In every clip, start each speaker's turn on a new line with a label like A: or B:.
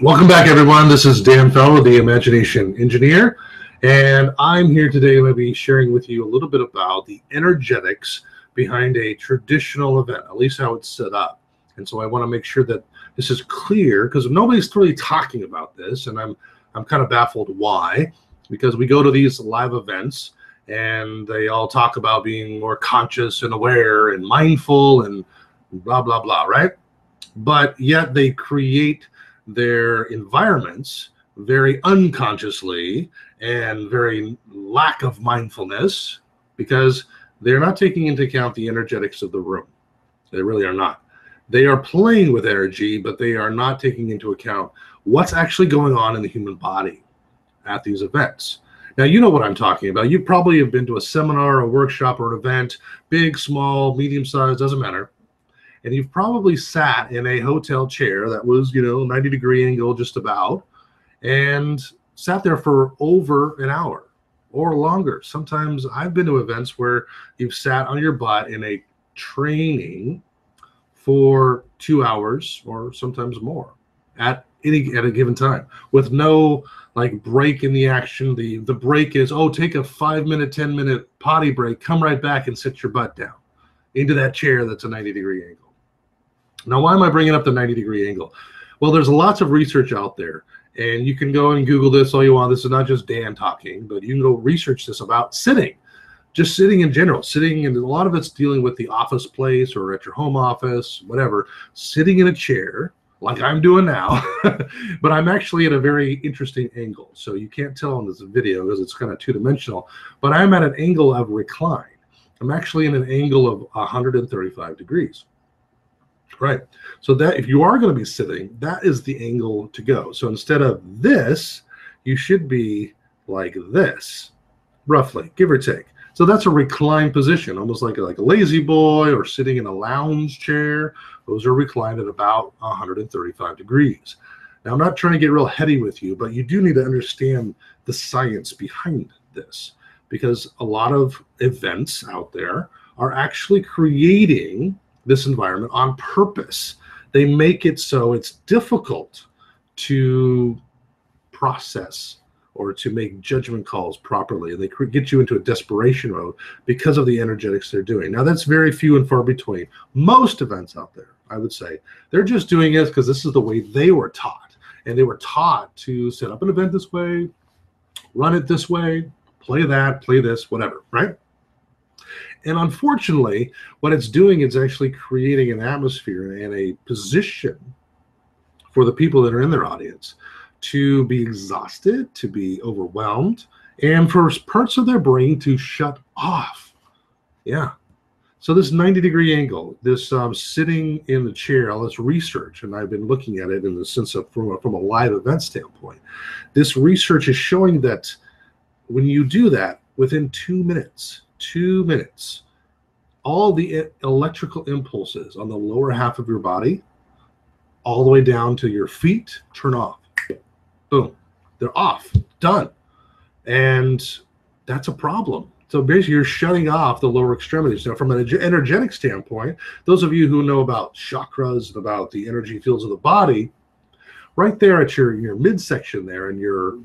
A: Welcome back, everyone. This is Dan Fowler, the Imagination Engineer, and I'm here today to be sharing with you a little bit about the energetics behind a traditional event, at least how it's set up. And so I want to make sure that this is clear because nobody's really talking about this, and I'm kind of baffled why. Because we go to these live events and they all talk about being more conscious and aware and mindful and blah blah blah, right? But yet they create their environments very unconsciously and very lack of mindfulness because they're not taking into account the energetics of the room. They really are not. They are playing with energy, but they are not taking into account what's actually going on in the human body at these events. Now, you know what I'm talking about. You probably have been to a seminar, a workshop, or an event, big, small, medium-sized, doesn't matter. And you've probably sat in a hotel chair that was, 90-degree angle just about, and sat there for over an hour or longer. Sometimes I've been to events where you've sat on your butt in a training for 2 hours or sometimes more at a given time with no break in the action. The break is, take a 5-minute, 10-minute potty break, come right back and sit your butt down into that chair that's a 90-degree angle. Now, why am I bringing up the 90-degree angle? Well, there's lots of research out there, and you can go and Google this all you want. This is not just Dan talking, but you can go research this about sitting, just sitting in general, sitting, and a lot of it's dealing with the office place or at your home office, whatever, sitting in a chair like I'm doing now, but I'm actually at a very interesting angle. So you can't tell on this video because it's kind of two-dimensional, but I'm at an angle of recline. I'm actually in an angle of 135 degrees. Right. So that if you are going to be sitting, that is the angle to go. So instead of this, you should be like this, roughly, give or take. So that's a reclined position, almost like a lazy boy or sitting in a lounge chair. Those are reclined at about 135 degrees. Now, I'm not trying to get real heady with you, but you do need to understand the science behind this, because a lot of events out there are actually creating this environment on purpose. They make it so it's difficult to process or to make judgment calls properly. They get you into a desperation mode because of the energetics they're doing. Now, that's very few and far between. Most events out there, I would say, they're just doing it because this is the way they were taught. And they were taught to set up an event this way, run it this way, play that, play this, whatever, right? And unfortunately, what it's doing is actually creating an atmosphere and a position for the people that are in their audience to be exhausted, to be overwhelmed, and for parts of their brain to shut off. Yeah. So this 90-degree angle, this sitting in the chair, all this research, and I've been looking at it in the sense of from a live event standpoint, this research is showing that when you do that, within 2 minutes, all the electrical impulses on the lower half of your body, all the way down to your feet, turn off. Boom. They're off. Done. And that's a problem. So basically, you're shutting off the lower extremities. Now, from an energetic standpoint, those of you who know about chakras and about the energy fields of the body, right there at your midsection there and your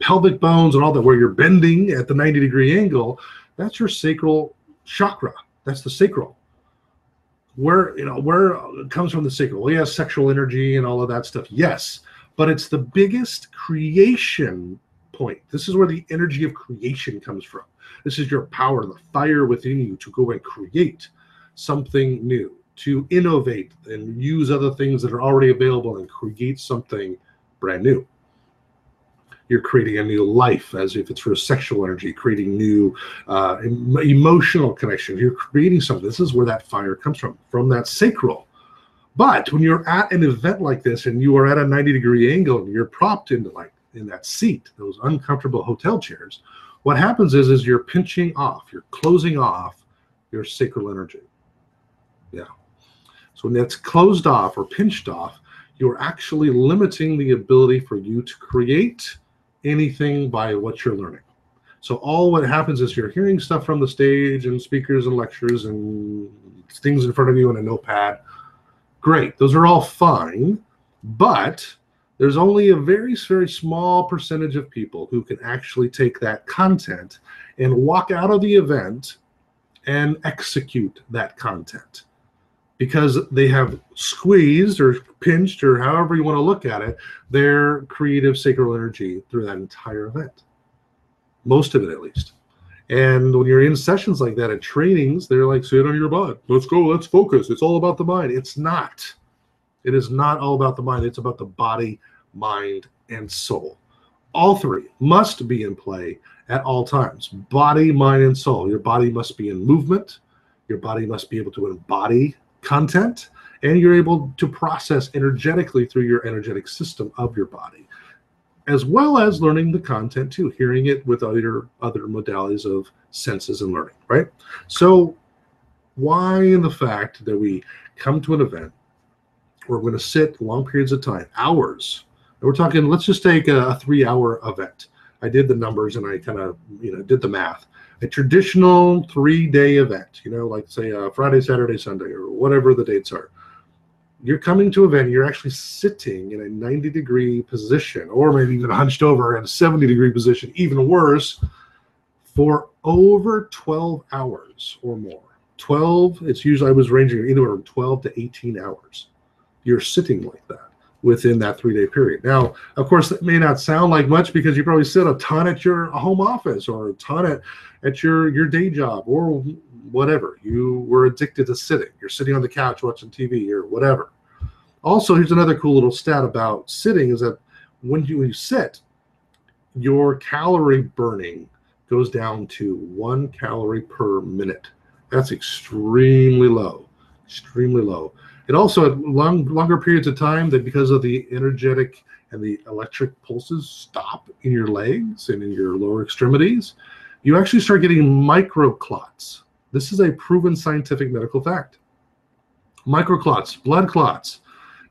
A: pelvic bones and all that, where you're bending at the 90-degree angle, that's your sacral chakra. That's the sacral. Where it comes from the sacral. Well, yeah, sexual energy and all of that stuff. Yes, but it's the biggest creation point. This is where the energy of creation comes from. This is your power, the fire within you to go and create something new, to innovate and use other things that are already available and create something brand new. You're creating a new life, as if it's for sexual energy, creating new emotional connections. You're creating something. This is where that fire comes from that sacral. But when you're at an event like this and you are at a 90-degree angle and you're propped into in that seat, those uncomfortable hotel chairs, what happens is you're pinching off, you're closing off your sacral energy. Yeah. So when that's closed off or pinched off, you're actually limiting the ability for you to create anything by what you're learning. So what happens is you're hearing stuff from the stage and speakers and lectures and things in front of you in a notepad. Great. Those are all fine. But There's only a very, very small percentage of people who can actually take that content and walk out of the event and execute that content, because they have squeezed or pinched, or however you want to look at it, their creative sacral energy through that entire event. Most of it, at least. And when you're in sessions like that at trainings, they're like, sit on your butt. Let's go. Let's focus. It's all about the mind. It's not. It is not all about the mind. It's about the body, mind, and soul. All three must be in play at all times. Body, mind, and soul. Your body must be in movement. Your body must be able to embody content, and you're able to process energetically through your energetic system of your body, as well as learning the content too, hearing it with other modalities of senses and learning, right? So why in the fact that we come to an event, we're going to sit long periods of time, hours, and we're talking, let's just take a 3-hour event. I did the numbers and I kind of, did the math. A traditional 3-day event, like say Friday, Saturday, Sunday, or whatever the dates are. You're coming to an event, you're actually sitting in a 90-degree position, or maybe even hunched over in a 70-degree position, even worse, for over 12 hours or more. 12, it's usually, I was ranging anywhere from 12 to 18 hours. You're sitting like that within that 3-day period. Now, of course, that may not sound like much because you probably sit a ton at your home office or a ton at your day job or whatever. You were addicted to sitting. You're sitting on the couch watching TV or whatever. Also, here's another cool little stat about sitting is that when you sit, your calorie burning goes down to 1 calorie per minute. That's extremely low, extremely low. It also, at longer periods of time, that because of the energetic and the electric pulses stop in your legs and in your lower extremities, you actually start getting microclots. This is a proven scientific medical fact. Microclots, blood clots.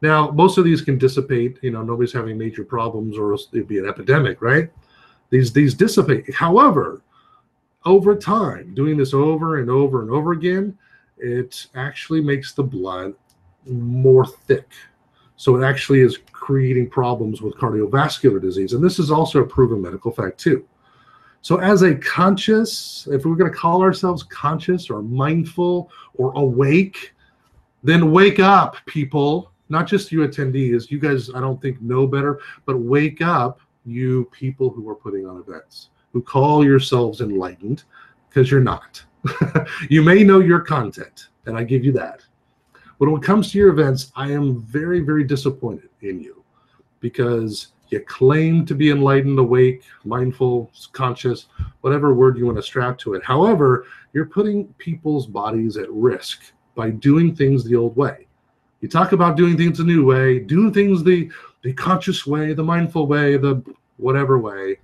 A: Now, most of these can dissipate. Nobody's having major problems, or else it'd be an epidemic, right? These dissipate. However, over time, doing this over and over and over again, it actually makes the blood more thick. So it actually is creating problems with cardiovascular disease. And this is also a proven medical fact too. So as a conscious, if we're going to call ourselves conscious or mindful or awake, then wake up, people. Not just you attendees. You guys, I don't think, know better, but wake up, you people who are putting on events, who call yourselves enlightened, because you're not. You may know your content, and I give you that. But when it comes to your events, I am very, very disappointed in you, because you claim to be enlightened, awake, mindful, conscious, whatever word you want to strap to it. However, you're putting people's bodies at risk by doing things the old way. You talk about doing things a new way, doing things the conscious way, the mindful way, the whatever way,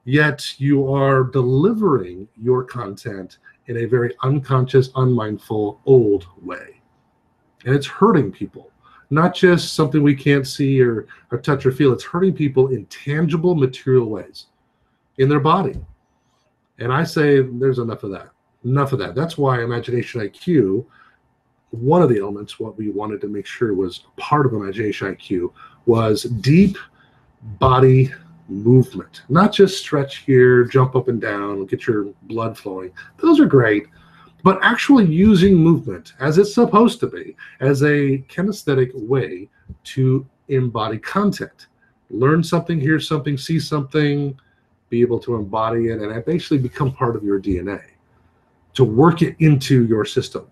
A: yet you are delivering your content in a very unconscious, unmindful, old way. And it's hurting people. Not just something we can't see or touch or feel. It's hurting people in tangible, material ways in their body. And I say there's enough of that. Enough of that. That's why Imagination IQ, one of the elements, what we wanted to make sure was part of Imagination IQ, was deep body movement. Not just stretch here, jump up and down, get your blood flowing. Those are great. But actually using movement as it's supposed to be, as a kinesthetic way to embody content. Learn something, hear something, see something, be able to embody it, and it basically become part of your DNA, to work it into your system.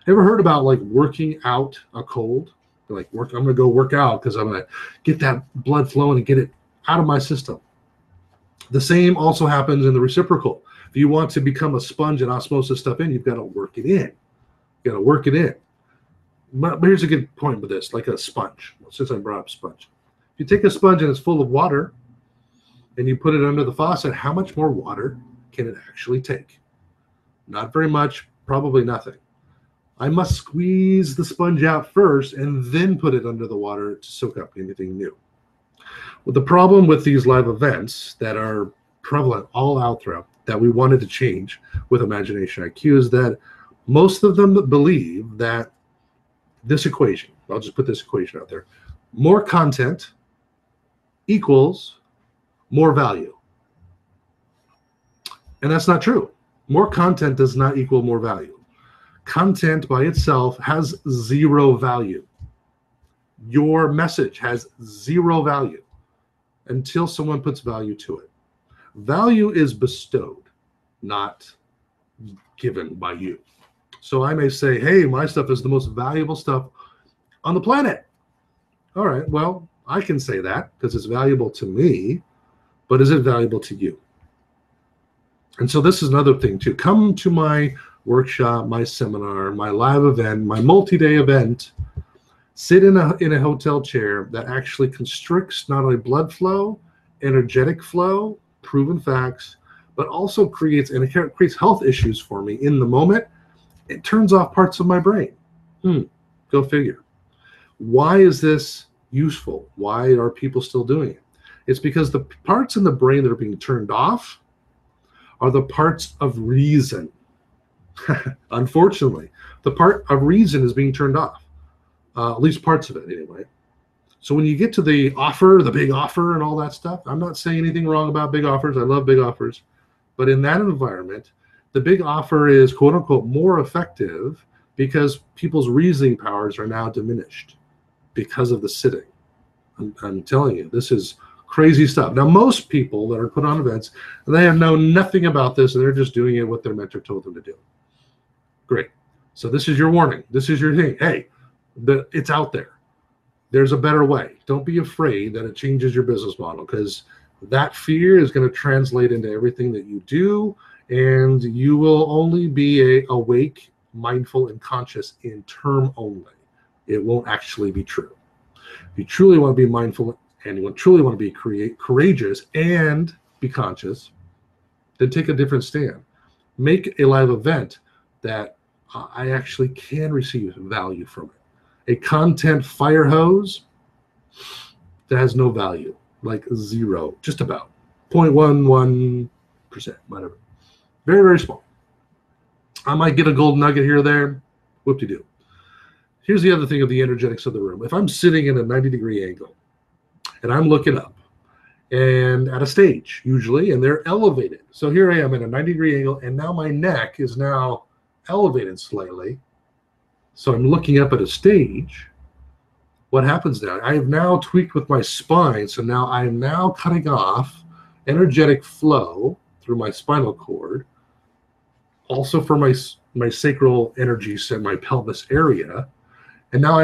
A: Ever heard about like working out a cold? Like, I'm going to go work out because I'm going to get that blood flowing and get it out of my system. The same also happens in the reciprocal. If you want to become a sponge and osmosis stuff in, you've got to work it in. You got to work it in. But here's a good point with this, like a sponge. Since I brought up sponge. If you take a sponge and it's full of water and you put it under the faucet, how much more water can it actually take? Not very much, probably nothing. I must squeeze the sponge out first and then put it under the water to soak up anything new. Well, the problem with these live events that are prevalent all out throughout, that we wanted to change with Imagination IQ, is that most of them believe that this equation, I'll just put this equation out there, more content equals more value. And that's not true. More content does not equal more value. Content by itself has zero value. Your message has zero value until someone puts value to it. Value is bestowed, not given by you. So I may say, hey, my stuff is the most valuable stuff on the planet. All right, well, I can say that because it's valuable to me, but is it valuable to you? And so this is another thing too. Come to my workshop, my seminar, my live event, my multi-day event, sit in a hotel chair that actually constricts not only blood flow, energetic flow, proven facts, but also creates health issues for me in the moment. It turns off parts of my brain. Go figure. Why is this useful? Why are people still doing it? It's because the parts in the brain that are being turned off are the parts of reason. Unfortunately, the part of reason is being turned off, at least parts of it anyway. So when you get to the offer, the big offer and all that stuff, I'm not saying anything wrong about big offers. I love big offers. But in that environment, the big offer is quote unquote more effective because people's reasoning powers are now diminished because of the sitting. I'm telling you, this is crazy stuff. Now, most people that are put on events, they have known nothing about this, and they're just doing it what their mentor told them to do. Great. So this is your warning. This is your thing. Hey, it's out there. There's a better way. Don't be afraid that it changes your business model, because that fear is going to translate into everything that you do, and you will only be awake, mindful, and conscious in term only. It won't actually be true. If you truly want to be mindful and you truly want to be courageous and be conscious, then take a different stand. Make a live event that I actually can receive value from it. A content fire hose that has no value, like zero, just about 0.11%, whatever. Very, very small. I might get a gold nugget here or there. Whoop-de-doo. Here's the other thing of the energetics of the room. If I'm sitting in a 90-degree angle and I'm looking up and at a stage usually, and they're elevated. So here I am at a 90-degree angle, and now my neck is now elevated slightly. So I'm looking up at a stage. What happens now? I have now tweaked with my spine. So now I am now cutting off energetic flow through my spinal cord, also for my sacral energies and my pelvis area. And now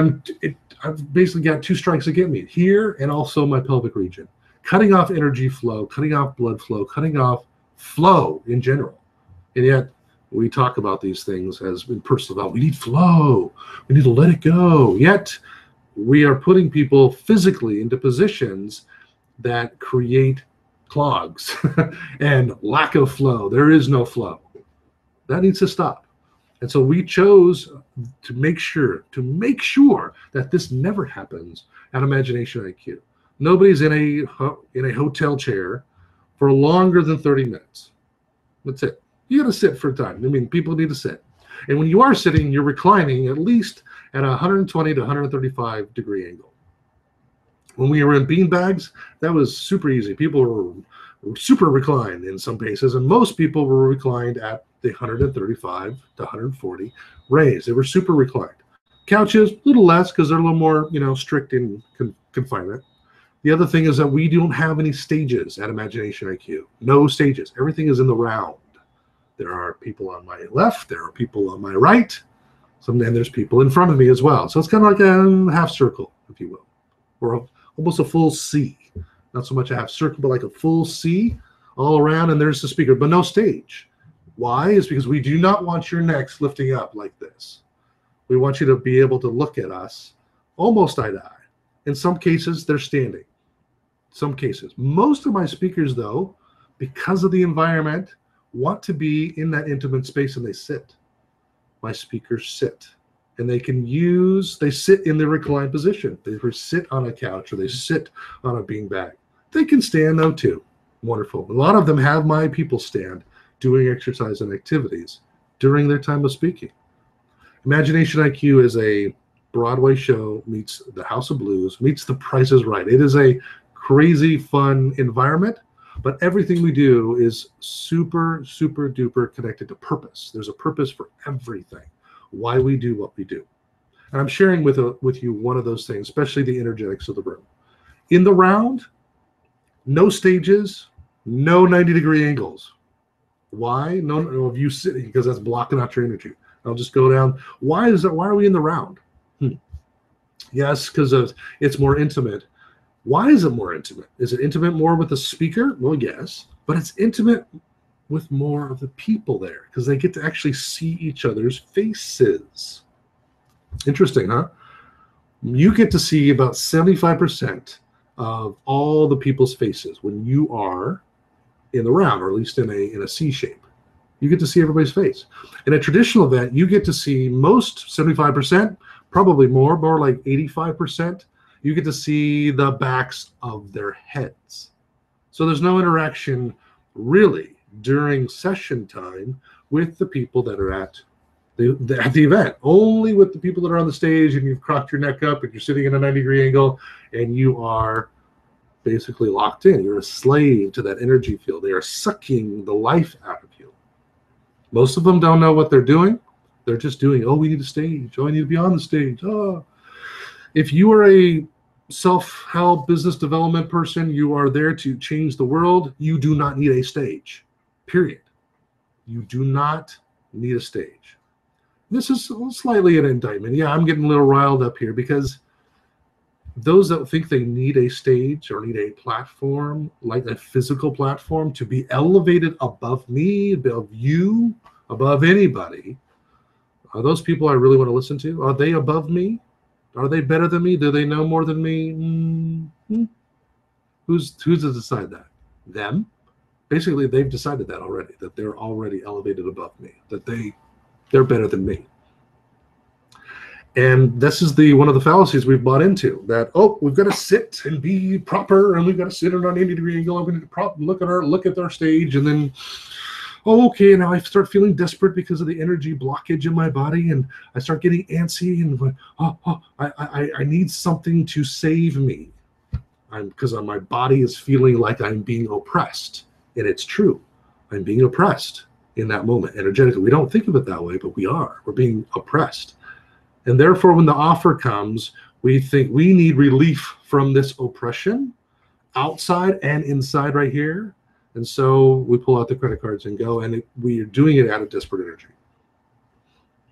A: I've basically got two strikes against me here and also my pelvic region, cutting off energy flow, cutting off blood flow, cutting off flow in general. And yet we talk about these things as in personal development. We need flow. We need to let it go. Yet we are putting people physically into positions that create clogs and lack of flow. There is no flow. That needs to stop. And so we chose to make sure that this never happens at Imagination IQ. Nobody's in a hotel chair for longer than 30 minutes. That's it. You got to sit for time. I mean, people need to sit. And when you are sitting, you're reclining at least at a 120 to 135 degree angle. When we were in bean bags, that was super easy. People were super reclined in some cases, and most people were reclined at the 135 to 140 raise. They were super reclined. Couches, a little less because they're a little more, strict in confinement. The other thing is that we don't have any stages at Imagination IQ. No stages. Everything is in the round. There are people on my left. There are people on my right. And there's people in front of me as well. So it's kind of like a half circle, if you will, or almost a full C. Not so much a half circle, but like a full C all around. And there's the speaker, but no stage. Why? Is because we do not want your necks lifting up like this. We want you to be able to look at us almost eye to eye. In some cases, they're standing. Some cases. Most of my speakers, though, because of the environment, want to be in that intimate space, and they sit. My speakers sit. And they sit in the reclined position. They sit on a couch or they sit on a beanbag. They can stand, though, too. Wonderful. A lot of them have my people stand doing exercise and activities during their time of speaking. Imagination IQ is a Broadway show meets the House of Blues, meets The Price is Right. It is a crazy fun environment, but everything we do is super, super duper connected to purpose. There's a purpose for everything, why we do what we do. And I'm sharing with you one of those things, especially the energetics of the room. In the round, no stages, no 90-degree angles. Why? No of you sitting, because that's blocking out your energy. I'll just go down. Why is that? Why are we in the round? Yes, because it's more intimate. Why is it more intimate? Is it intimate more with the speaker? Well, yes, but it's intimate with more of the people there because they get to actually see each other's faces. Interesting, huh? You get to see about 75% of all the people's faces when you are in the round, or at least in a C shape. You get to see everybody's face. In a traditional event, you get to see most 75%, probably more like 85%. You get to see the backs of their heads. So there's no interaction really during session time with the people that are at the event, only with the people that are on the stage, and you've cropped your neck up and you're sitting in a 90-degree angle and you are basically locked in. You're a slave to that energy field. They are sucking the life out of you. Most of them don't know what they're doing. They're just doing, oh, we need a stage. Oh, I need to be on the stage. Oh. If you are a self-help business development person, you are there to change the world. You do not need a stage, period. You do not need a stage. This is slightly an indictment. Yeah, I'm getting a little riled up here because those that think they need a stage or need a platform, like a physical platform, to be elevated above me, above you, above anybody, are those people I really want to listen to? Are they above me? Are they better than me? Do they know more than me? Who's to decide that? Them? Basically, they've decided that already, that they're already elevated above me, that they're better than me. And this is one of the fallacies we've bought into, that, oh, we've got to sit and be proper, and we've got to sit at an 80-degree angle, and we need to look at our stage, and then, oh, okay, now I start feeling desperate because of the energy blockage in my body, and I start getting antsy, and I need something to save me, because my body is feeling like I'm being oppressed, and it's true. I'm being oppressed in that moment, energetically. We don't think of it that way, but we are. We're being oppressed. And therefore, when the offer comes, we think we need relief from this oppression outside and inside right here. And so we pull out the credit cards and go, and we are doing it out of desperate energy.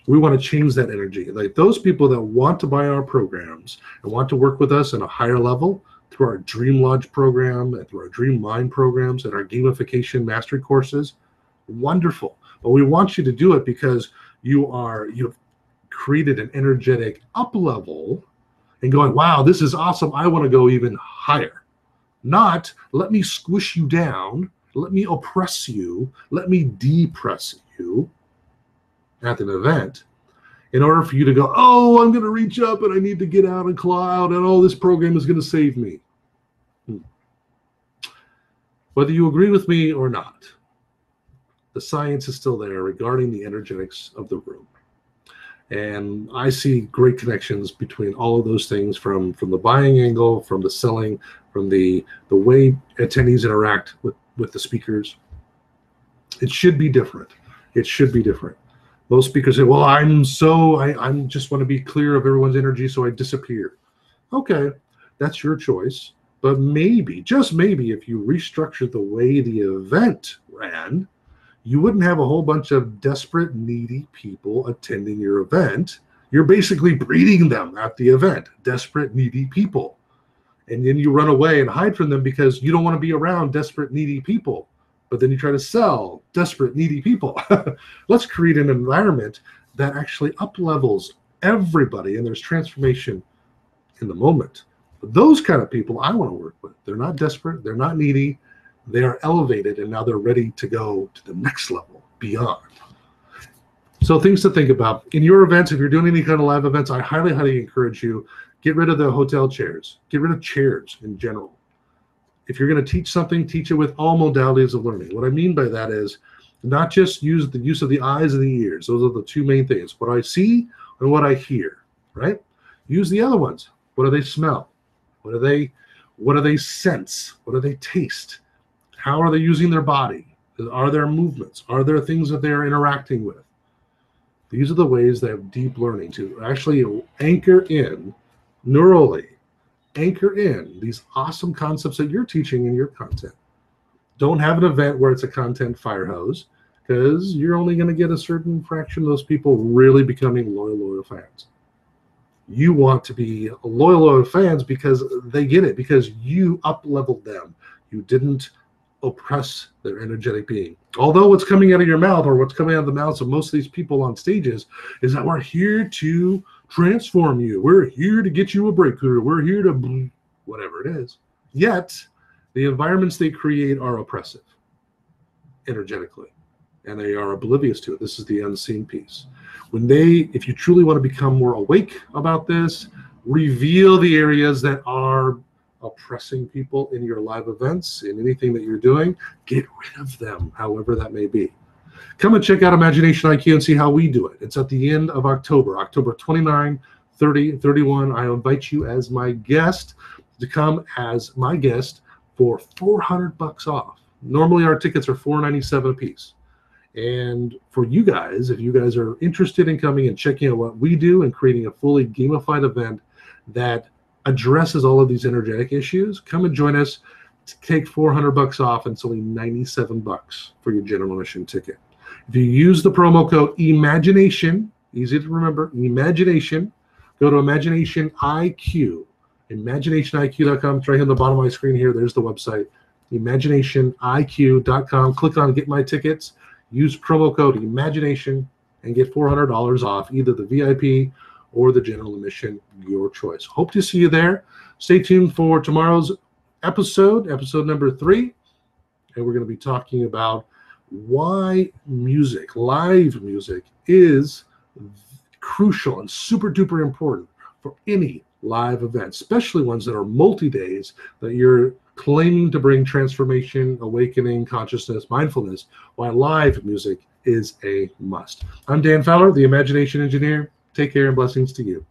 A: We want to change that energy. Like those people that want to buy our programs and want to work with us at a higher level through our Dream Lodge program and through our Dream Mind programs and our gamification mastery courses, wonderful. But we want you to do it because you've created an energetic up level and going, wow, this is awesome. I want to go even higher. Not let me squish you down, let me oppress you, let me depress you at an event in order for you to go, oh, I'm going to reach up and I need to get out and claw out, and oh, this program is going to save me. Whether you agree with me or not, the science is still there regarding the energetics of the room. And I see great connections between all of those things, from the buying angle, from the selling, from the way attendees interact with the speakers. It should be different. It should be different. Most speakers say, well, I'm just want to be clear of everyone's energy, so I disappear. Okay, that's your choice. But maybe, just maybe, if you restructured the way the event ran, you wouldn't have a whole bunch of desperate, needy people attending your event. You're basically breeding them at the event, desperate, needy people. And then you run away and hide from them because you don't want to be around desperate, needy people. But then you try to sell desperate, needy people. Let's create an environment that actually up-levels everybody, and there's transformation in the moment. But those kind of people I want to work with. They're not desperate. They're not needy. They are elevated, and now they're ready to go to the next level, beyond. So things to think about. In your events, if you're doing any kind of live events, I highly, highly encourage you, get rid of the hotel chairs. Get rid of chairs in general. If you're going to teach something, teach it with all modalities of learning. What I mean by that is not just use the use of the eyes and the ears. Those are the two main things, what I see and what I hear, right? Use the other ones. What do they smell? What What do they sense? What do they taste? How are they using their body? Are there movements? Are there things that they're interacting with? These are the ways they have deep learning to actually anchor in neurally, anchor in these awesome concepts that you're teaching in your content. Don't have an event where it's a content fire hose, because you're only going to get a certain fraction of those people really becoming loyal fans. You want to be loyal fans because they get it, because you up-leveled them. You didn't oppress their energetic being. Although what's coming out of your mouth, or what's coming out of the mouths of most of these people on stages, is that we're here to transform you. We're here to get you a breakthrough. We're here to whatever it is. Yet, the environments they create are oppressive energetically, and they are oblivious to it. This is the unseen piece. If you truly want to become more awake about this, reveal the areas that are oppressing people in your live events, in anything that you're doing. Get rid of them, however that may be. Come and check out Imagination IQ and see how we do it. It's at the end of October 29, 30, 31. I invite you as my guest to come as my guest for $400 off. Normally our tickets are $497 a piece. And for you guys, if you guys are interested in coming and checking out what we do and creating a fully gamified event that addresses all of these energetic issues, come and join us. Take $400 off, and it's only $97 for your general admission ticket. If you use the promo code Imagination, easy to remember, Imagination, go to Imagination IQ, ImaginationIQ.com. It's right here on the bottom of my screen here. There's the website, ImaginationIQ.com. Click on Get My Tickets. Use promo code Imagination and get $400 off either the VIP or the general admission, your choice. Hope to see you there. Stay tuned for tomorrow's episode number 3. And we're going to be talking about why music, live music, is crucial and super duper important for any live event, especially ones that are multi-days, that you're claiming to bring transformation, awakening, consciousness, mindfulness, why live music is a must. I'm Dan Fowler, the Imagination Engineer. Take care and blessings to you.